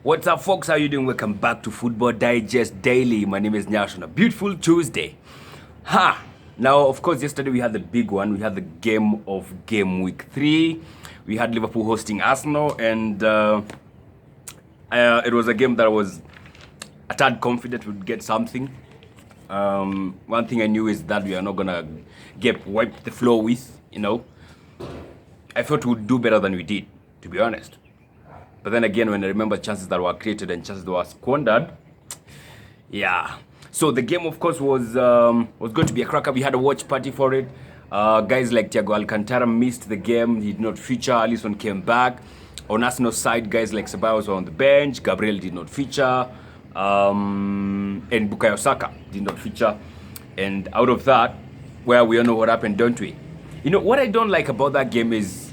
What's up, folks? How you doing? Welcome back to Football Digest Daily. My name is Nyash on a beautiful Tuesday. Now, of course, yesterday we had the big one. We had the game of game week 3. We had Liverpool hosting Arsenal, and it was a game that I was a tad confident would get something. One thing I knew is that we are not gonna get wiped the floor with. I thought we would do better than we did, to be honest. But then again, when I remember chances that were created and chances that were squandered, yeah. So the game, of course, was going to be a cracker. We had a watch party for it. Guys like Thiago Alcantara missed the game. He did not feature. Alisson came back. On Arsenal's side, guys like Ceballos were on the bench. Gabriel did not feature. And Bukayo Saka did not feature. And out of that, well, we all know what happened, don't we? What I don't like about that game is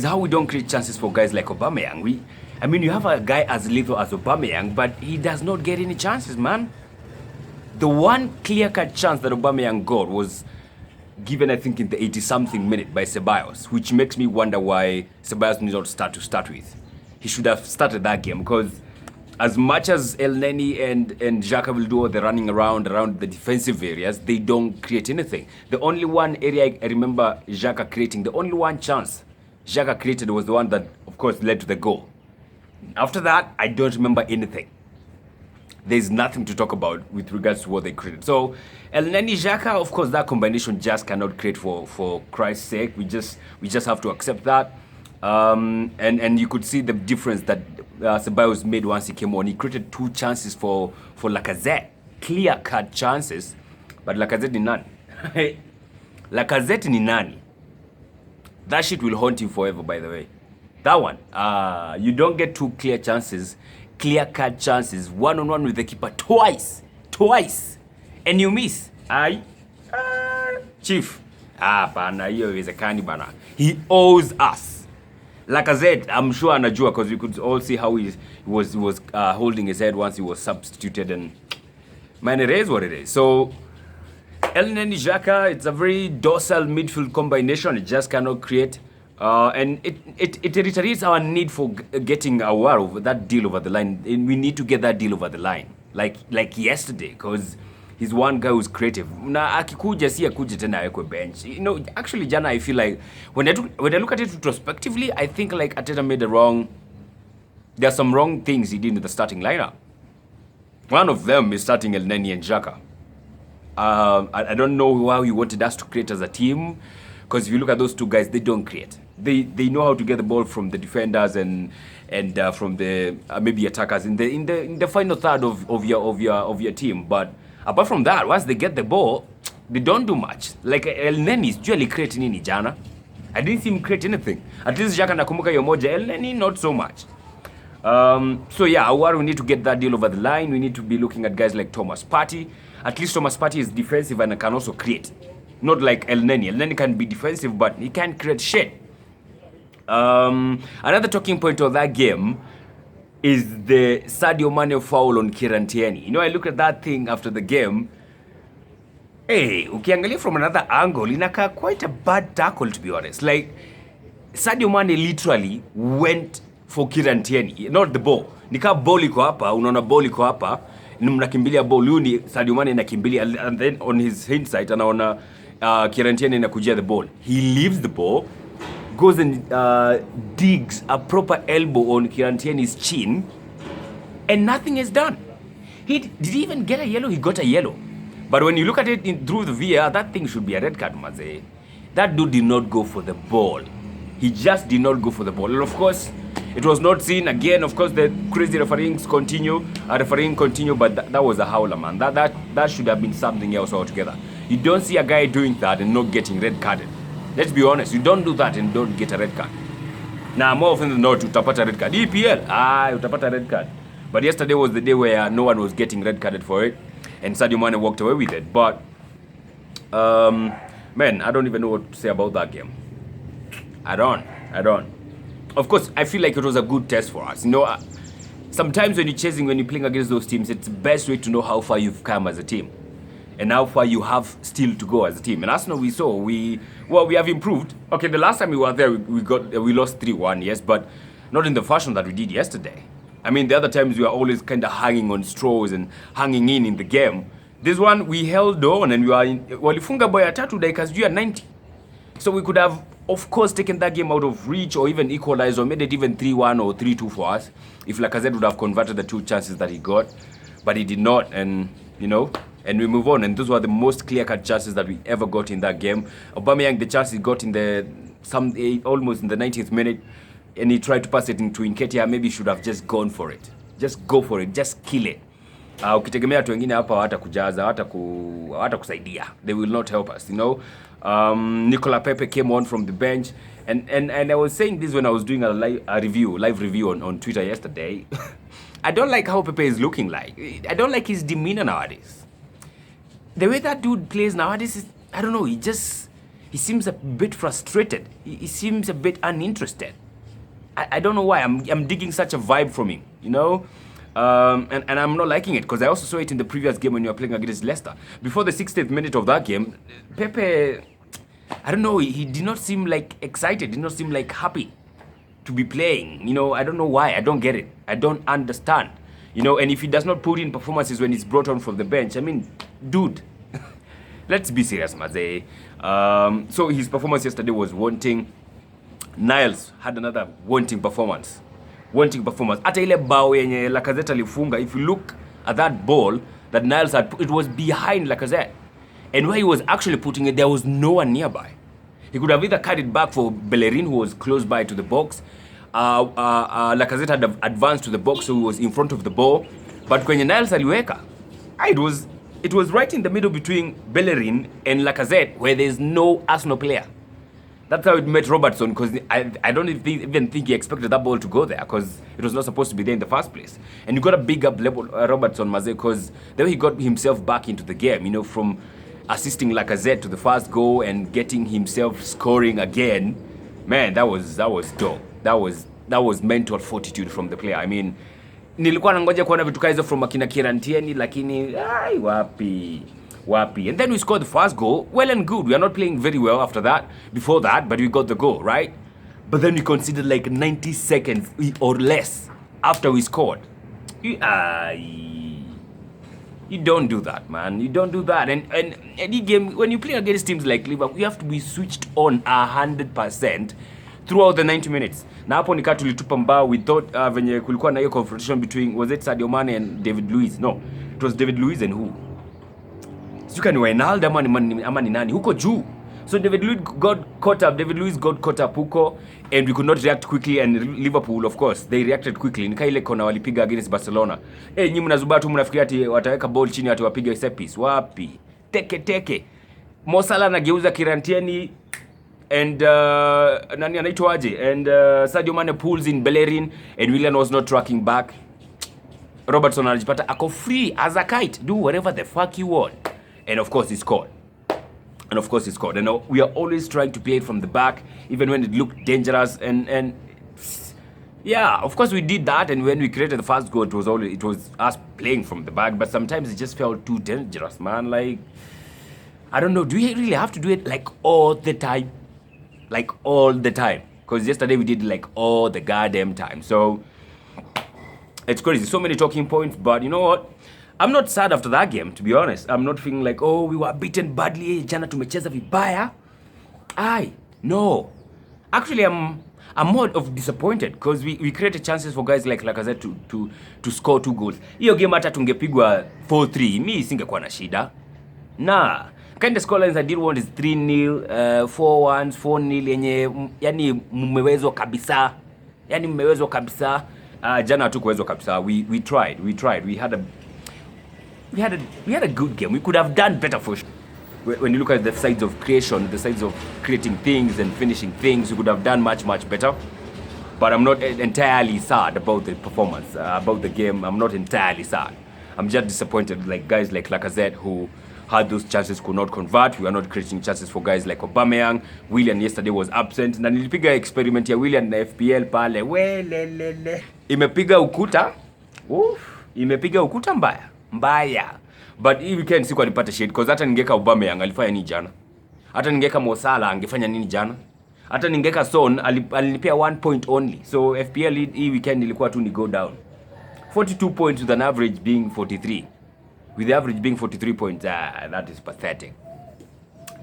how we don't create chances for guys like Aubameyang. You have a guy as lethal as Aubameyang, but he does not get any chances, man. The one clear-cut chance that Aubameyang got was given, I think, in the 80-something minute by Ceballos, which makes me wonder why Ceballos did not start with. He should have started that game, because as much as El Neni and Xhaka will do all the running around the defensive areas, they don't create anything. The only one area I remember Xhaka creating, the only one chance Xhaka created was the one that, of course, led to the goal. After that, I don't remember anything. There's nothing to talk about with regards to what they created. So, El Neni, Xhaka, of course, that combination just cannot create for Christ's sake. We just have to accept that. And you could see the difference that Ceballos made once he came on. He created 2 chances for Lacazette. Clear-cut chances, but Lacazette ni nani? Lacazette ni nani? That shit will haunt you forever, by the way. That one. You don't get 2 clear-cut chances, one-on-one with the keeper twice, and you miss. Chief. Bana, hiyo iwezekani bana. He owes us. Lacazette, I'm sure anajua, because we could all see how he was holding his head once he was substituted, and man, it is what it is. So, El Neni Xhaka, it's a very docile midfield combination. It just cannot create. And it reiterates our need for getting that deal over the line. And we need to get that deal over the line. Like yesterday, because he's one guy who's creative. Na akikuja si akuje tena awekwe bench. Actually, Jana, I feel like when I look at it retrospectively, I think like Arteta made there are some wrong things he did in the starting lineup. One of them is starting El Neni and Xhaka. I don't know how he wanted us to create as a team, because if you look at those 2 guys, they don't create. They know how to get the ball from the defenders and from the maybe attackers in the final third of your team. But apart from that, once they get the ball, they don't do much. Like El Neni is usually creating in Jana. I didn't see him create anything. At least Xhaka nakumbuka yomoja. El Neni not so much. So yeah, we need to get that deal over the line. We need to be looking at guys like Thomas Partey. At least Thomas Partey is defensive and can also create. Not like El Neni. El Neni can be defensive, but he can't create shit. Another talking point of that game is the Sadio Mane foul on Kieran Tierney. I look at that thing after the game. Hey, ukiangalia from another angle, inaka quite a bad tackle, to be honest. Like, Sadio Mane literally went for Kieran Tierney, not the ball. Nika ball iko hapa, unaona ball iko hapa, mnakimbilia ball, yuni Sadio Mane nakimbilia, and then on his hindsight anaona Kieran Tierney nakujia the ball. He leaves the ball, goes and digs a proper elbow on Kieran Tierney's chin, and nothing is done. Did he even get a yellow? He got a yellow. But when you look at it through the VAR, that thing should be a red card, maze. That dude did not go for the ball. He just did not go for the ball. And of course, it was not seen again. Of course, the crazy refereeing continue, but that was a howler, man. That should have been something else altogether. You don't see a guy doing that and not getting red carded. Let's be honest. You don't do that and don't get a red card. Now, more often than not, utapata red card. EPL, utapata red card. But yesterday was the day where no one was getting red carded for it, and Sadio Mane walked away with it. But, man, I don't even know what to say about that game. I don't. Of course, I feel like it was a good test for us. Sometimes when you're playing against those teams, it's the best way to know how far you've come as a team and how far you have still to go as a team. And Arsenal, we have improved. Okay, the last time we were there, we lost 3-1, yes, but not in the fashion that we did yesterday. I mean, the other times we were always kind of hanging on straws and hanging in the game. This one, we held on and we were in, walifunga bao ya tatu dakika sijui ya 90. So we could have, of course, taken that game out of reach or even equalized or made it even 3-1 or 3-2 for us if Lacazette would have converted the 2 chances that he got. But he did not, and, you know, and we move on. And those were the most clear-cut chances that we ever got in that game. Aubameyang, the chance he got in the, almost in the 90th minute, and he tried to pass it into Nketiah, maybe he should have just gone for it. Just go for it, just kill it. Ukitegemea watu wengine hapa hawatakujaza, hawatakusaidia. They will not help us, you know. Nicola Pepe came on from the bench, and I was saying this when I was doing a live review on Twitter yesterday. I don't like how Pepe is looking like. I don't like his demeanor nowadays. The way that dude plays nowadays is, I don't know, he seems a bit frustrated. He seems a bit uninterested. I don't know why. I'm digging such a vibe from him, you know. And I'm not liking it because I also saw it in the previous game when you were playing against Leicester. Before the 60th minute of that game, Pepe, I don't know, he did not seem like excited, did not seem like happy to be playing. You know, I don't know why. I don't get it. I don't understand. You know, and if he does not put in performances when he's brought on from the bench, I mean, dude, let's be serious, Maze. So his performance yesterday was wanting. Niles had another wanting performance. Hata ile bao yenye Lacazette alifunga, if you look at that ball that Niles had, it was behind Lacazette. And where he was actually putting it, there was no one nearby. He could have either carried it back for Bellerin, who was close by to the box. Lacazette had advanced to the box, so he was in front of the ball. But kwenye Niles aliweka, it was right in the middle between Bellerin and Lacazette, where there's no Arsenal player. That's how it met Robertson, because I don't even think he expected that ball to go there, because it was not supposed to be there in the first place. And you got to big up Robertson, Maze, because the way he got himself back into the game, you know, from assisting Lacazette to the first goal and getting himself scoring again, man, that was dope. That was mental fortitude from the player. I mean, nilikuwa nangoja kuona vitu kaizo from akina Kirantieni, lakini wapi. And then we scored the first goal. Well and good. We are not playing very well before that, but we got the goal, right? But then we conceded like 90 seconds or less after we scored. You don't do that, man. You don't do that. And any game, when you play against teams like Liverpool, you have to be switched on 100% throughout the 90 minutes. Na hapo nika tulitupa mbao. We thought venye kulikuwa na hiyo confrontation between, was it Sadio Mane and David Luiz? No, it was David Luiz and who? Sika ni Wijnaldum ama ni nani huko juu. So David Luiz got caught up huko, and we could not react quickly, and Liverpool, of course, they reacted quickly. Nika ile kona walipiga against Barcelona. Nyinyi mnazuba tu mnafikiria ati wataweka ball chini ati wapige set piece. Wapi? Teke. Mo Salah anageuza Kirantieni and nani anaitwa aje? And Sadio Mane pulls in Bellerin, and Willian was not tracking back. Robertson anajipata ako free as a kite. Do whatever the fuck you want. And of course he scored. And we are always trying to play it from the back, even when it looked dangerous. And yeah, of course we did that. And when we created the first goal, it was us playing from the back. But sometimes it just felt too dangerous, man. Like, I don't know. Do we really have to do it like all the time? Because yesterday we did like all the goddamn time. So it's crazy. So many talking points. But you know what? I'm not sad after that game, to be honest. I'm not feeling like, oh, we were beaten badly, jana tumecheza vibaya. No. Actually, I'm more of disappointed because we created chances for guys like Lacazette to score 2 goals. Hiyo game hata tungepigwa 4-3, mimi singekuwa na shida. Nah. Kind of scorelines I did want is 3-0, 4-1, 4-0 yenye yani mmewezwa kabisa. Jana hatukuwezwa kabisa. We tried. We had a good game. We could have done better for sure. When you look at the sides of creation, the sides of creating things and finishing things, we could have done much better. But I'm not entirely sad about the performance, about the game. I'm not entirely sad. I'm just disappointed, like guys like Lacazette who had those chances could not convert. We are not creating chances for guys like Aubameyang. Willian yesterday was absent. Na nilipiga experiment ya Willian na FPL pale. Imepiga ukuta mbaya. But hii weekend sikuwa nipata shade because hata ningeka Aubameyang alifanya nini jana? Hata ningeka Mo Salah angefanya nini jana? Hata ningeka Son alinipea 1 point only. So FPL hii weekend ilikuwa tu ni go down. 42 points with an average being 43. With the average being 43 points, that is pathetic.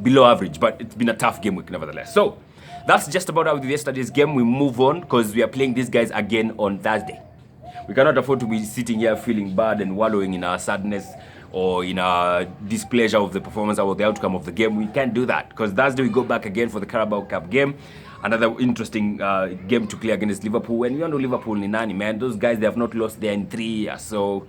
Below average, but it's been a tough game week nevertheless. So that's just about out with yesterday's game. We move on because we are playing these guys again on Thursday. We cannot afford to be sitting here feeling bad and wallowing in our sadness or in our displeasure of the performance or the outcome of the game. We can't do that because Thursday we go back again for the Carabao Cup game. Another interesting game to play against Liverpool. And we all know Liverpool in Nani, man. Those guys, they have not lost there in 3 years. So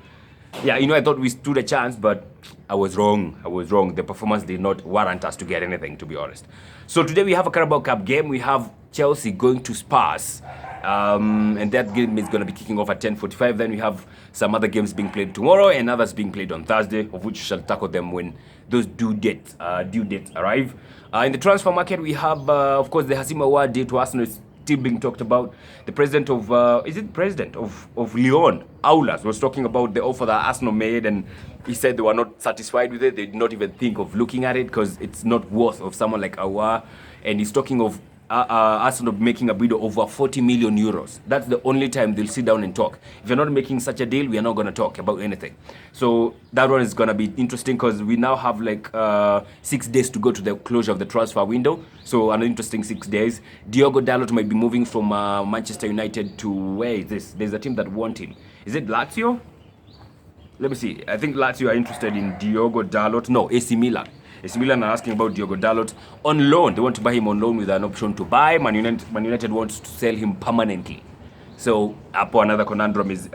yeah, I thought we stood a chance, but I was wrong. The performance did not warrant us to get anything, to be honest. So today we have a Carabao Cup game. We have Chelsea going to Spurs. And that game is going to be kicking off at 10:45. Then we have some other games being played tomorrow and others being played on Thursday, of which we shall tackle them when those due dates arrive. In the transfer market, we have, of course, the Hassim Awad deal to Arsenal is still being talked about. The president of, of Lyon, Aulas, was talking about the offer that Arsenal made, and he said they were not satisfied with it. They did not even think of looking at it because it's not worth of someone like Aouar. And he's talking of Arsenal making a bid of over 40 million euros. That's the only time they'll sit down and talk. If you're not making such a deal, we are not going to talk about anything. So that one is going to be interesting because we now have like 6 days to go to the closure of the transfer window. So an interesting 6 days. Diogo Dalot might be moving from Manchester United to, where is this? There's a team that want him. Is it Lazio? Let me see. I think Lazio are interested in Diogo Dalot. No, AC Milan. AC Milan are asking about Diogo Dalot on loan. They want to buy him on loan with an option to buy. Man United wants to sell him permanently. So another conundrum is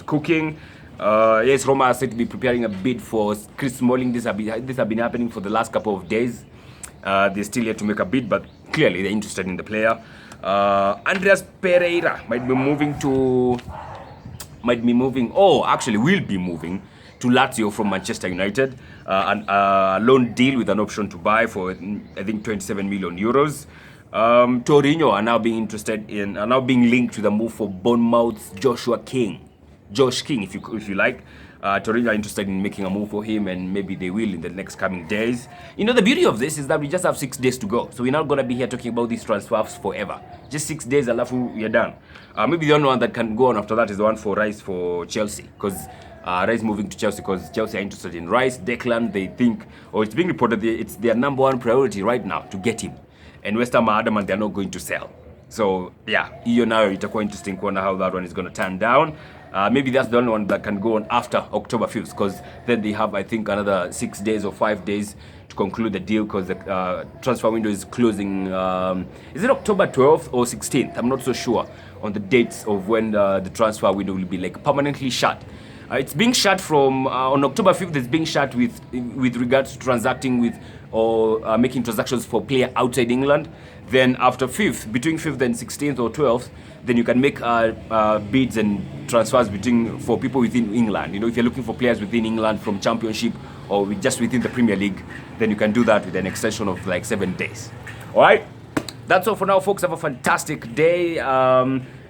cooking. Yes, Roma are said to be preparing a bid for Chris Smalling. This have been happening for the last couple of days. They're still yet to make a bid, but clearly they're interested in the player. Andres Pereira will be moving to to Lazio from Manchester United. A loan deal with an option to buy for, I think, 27 million euros. Torino are now being linked to the move for Bournemouth's Josh King, if you like. Torino are interested in making a move for him, and maybe they will in the next coming days. The beauty of this is that we just have 6 days to go. So we're not going to be here talking about these transfers forever. Just 6 days, alafu we're done. Maybe the only one that can go on after that is the one for Rice for Chelsea, because Rice moving to Chelsea because Chelsea are interested in Rice. Declan, they think, or it's being reported it's their number one priority right now to get him. And West Ham are adamant they're not going to sell. So yeah, hiyo nayo itakuwa interesting kuona how that one is going to turn down. Maybe that's the only one that can go on after October 5th, because then they have, I think, another 6 days or 5 days to conclude the deal, because the transfer window is closing. Is it October 12th or 16th? I'm not so sure on the dates of when the transfer window will be like permanently shut. It's being shut from on October 5th. It's being shut with regards to transacting with or making transactions for player outside England. Then after 5th, between 5th and 16th or 12th, then you can make bids and transfers for people within England. If you're looking for players within England from Championship or just within the Premier League, then you can do that with an extension of like 7 days. All right, that's all for now, folks. Have a fantastic day.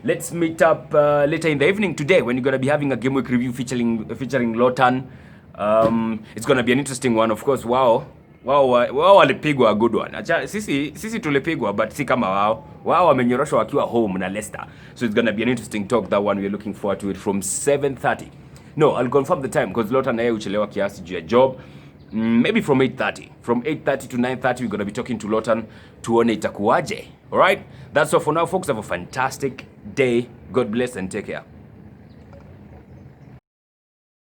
Let's meet up later in the evening today when you're going to be having a game week review featuring Lotan. It's going to be an interesting one, of course. Wao walipigwa a good one. Sisi tulipigwa, but si kama wao. Wao wamenyoroshwa wakiwa home na Leicester. So it's going to be an interesting talk, that one. We're looking forward to it from 7:30. No, I'll confirm the time because Lotan na yeye uchelewa kiasi juu ya job. Maybe from 8:30. From 8:30 to 9:30, we're going to be talking to Lotan tuone itakuwaje. All right? That's all for now, folks. Have a fantastic day. God bless and take care.